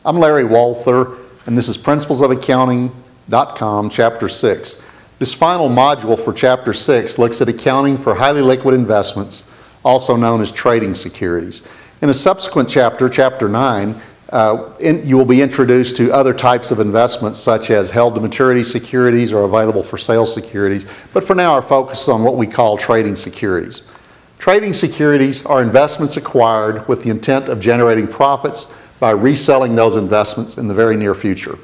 I'm Larry Walther, and this is principlesofaccounting.com, Chapter 6. This final module for Chapter 6 looks at accounting for highly liquid investments, also known as trading securities. In a subsequent chapter, Chapter 9, you will be introduced to other types of investments such as held-to-maturity securities or available-for-sale securities, but for now our focus is on what we call trading securities. Trading securities are investments acquired with the intent of generating profits by reselling those investments in the very near future.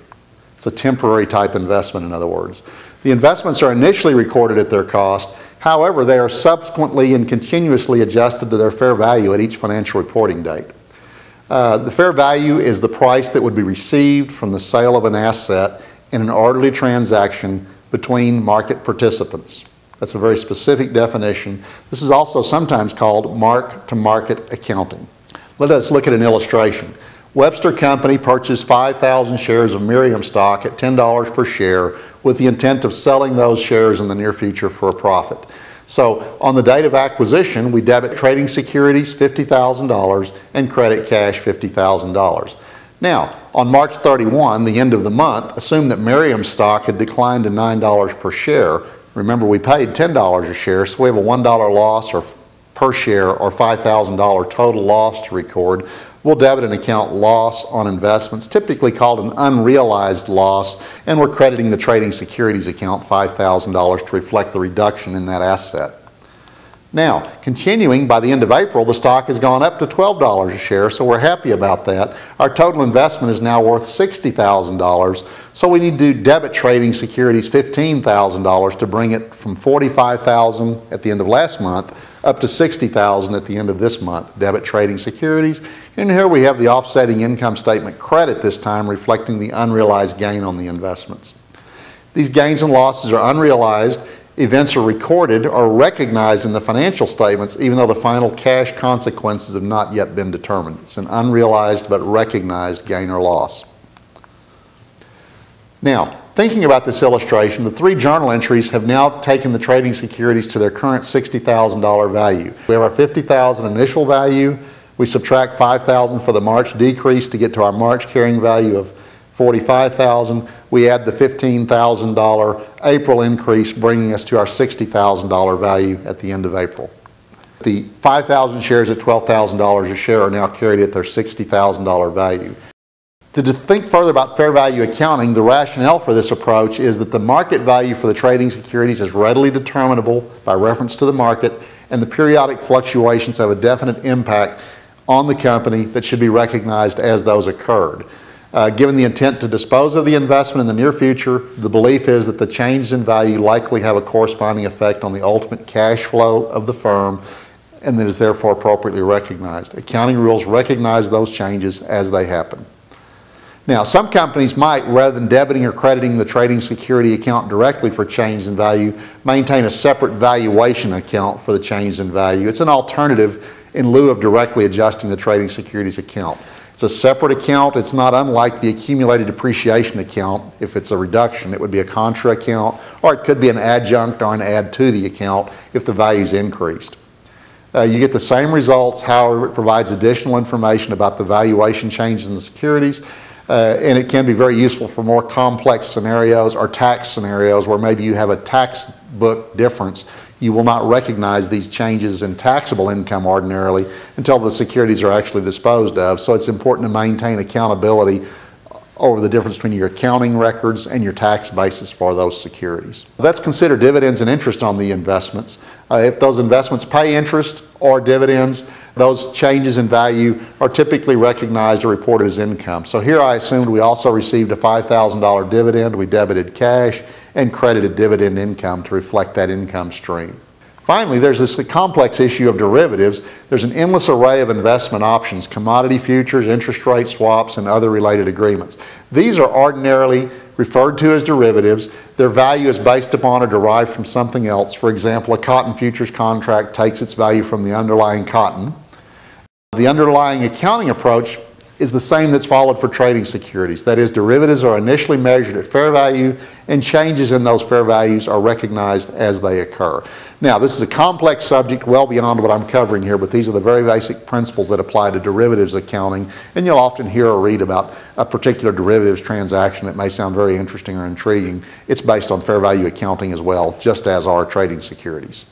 It's a temporary type investment, in other words. The investments are initially recorded at their cost. However, they are subsequently and continuously adjusted to their fair value at each financial reporting date. The fair value is the price that would be received from the sale of an asset in an orderly transaction between market participants. That's a very specific definition. This is also sometimes called mark-to-market accounting. Let us look at an illustration. Webster Company purchased 5,000 shares of Miriam stock at $10 per share with the intent of selling those shares in the near future for a profit. So on the date of acquisition, we debit trading securities $50,000 and credit cash $50,000. Now, on March 31, the end of the month, assume that Miriam stock had declined to $9 per share. Remember, we paid $10 a share, so we have a $1 loss per share or $5,000 total loss to record. We'll debit an account loss on investments, typically called an unrealized loss, and we're crediting the trading securities account $5,000 to reflect the reduction in that asset. Now, continuing, by the end of April, the stock has gone up to $12 a share, so we're happy about that. Our total investment is now worth $60,000, so we need to debit trading securities $15,000 to bring it from $45,000 at the end of last month up to $60,000 at the end of this month, debit trading securities. And here we have the offsetting income statement credit this time, reflecting the unrealized gain on the investments. These gains and losses are unrealized. Events are recorded or recognized in the financial statements, even though the final cash consequences have not yet been determined. It's an unrealized but recognized gain or loss. Now, thinking about this illustration, the three journal entries have now taken the trading securities to their current $60,000 value. We have our $50,000 initial value. We subtract $5,000 for the March decrease to get to our March carrying value of $45,000. We add the $15,000 April increase, bringing us to our $60,000 value at the end of April. The 5,000 shares at $12,000 a share are now carried at their $60,000 value. To think further about fair value accounting, the rationale for this approach is that the market value for the trading securities is readily determinable by reference to the market, and the periodic fluctuations have a definite impact on the company that should be recognized as those occurred. Given the intent to dispose of the investment in the near future, the belief is that the changes in value likely have a corresponding effect on the ultimate cash flow of the firm, and that is therefore appropriately recognized. Accounting rules recognize those changes as they happen. Now, some companies might, rather than debiting or crediting the trading security account directly for change in value, maintain a separate valuation account for the change in value. It's an alternative in lieu of directly adjusting the trading securities account. It's a separate account. It's not unlike the accumulated depreciation account. If it's a reduction, it would be a contra account, or it could be an adjunct or an add to the account if the value is increased. You get the same results, however, it provides additional information about the valuation changes in the securities, and it can be very useful for more complex scenarios or tax scenarios where maybe you have a tax book difference. You will not recognize these changes in taxable income ordinarily until the securities are actually disposed of. So it's important to maintain accountability over the difference between your accounting records and your tax basis for those securities. Let's consider dividends and interest on the investments. If those investments pay interest or dividends, those changes in value are typically recognized or reported as income. So here I assumed we also received a $5,000 dividend. We debited cash and credited dividend income to reflect that income stream. Finally, there's this complex issue of derivatives. There's an endless array of investment options: commodity futures, interest rate swaps, and other related agreements. These are ordinarily referred to as derivatives. Their value is based upon or derived from something else. For example, a cotton futures contract takes its value from the underlying cotton. The underlying accounting approach is the same that's followed for trading securities. That is, derivatives are initially measured at fair value and changes in those fair values are recognized as they occur. Now, this is a complex subject well beyond what I'm covering here, but these are the very basic principles that apply to derivatives accounting, and you'll often hear or read about a particular derivatives transaction that may sound very interesting or intriguing. It's based on fair value accounting as well, just as are trading securities.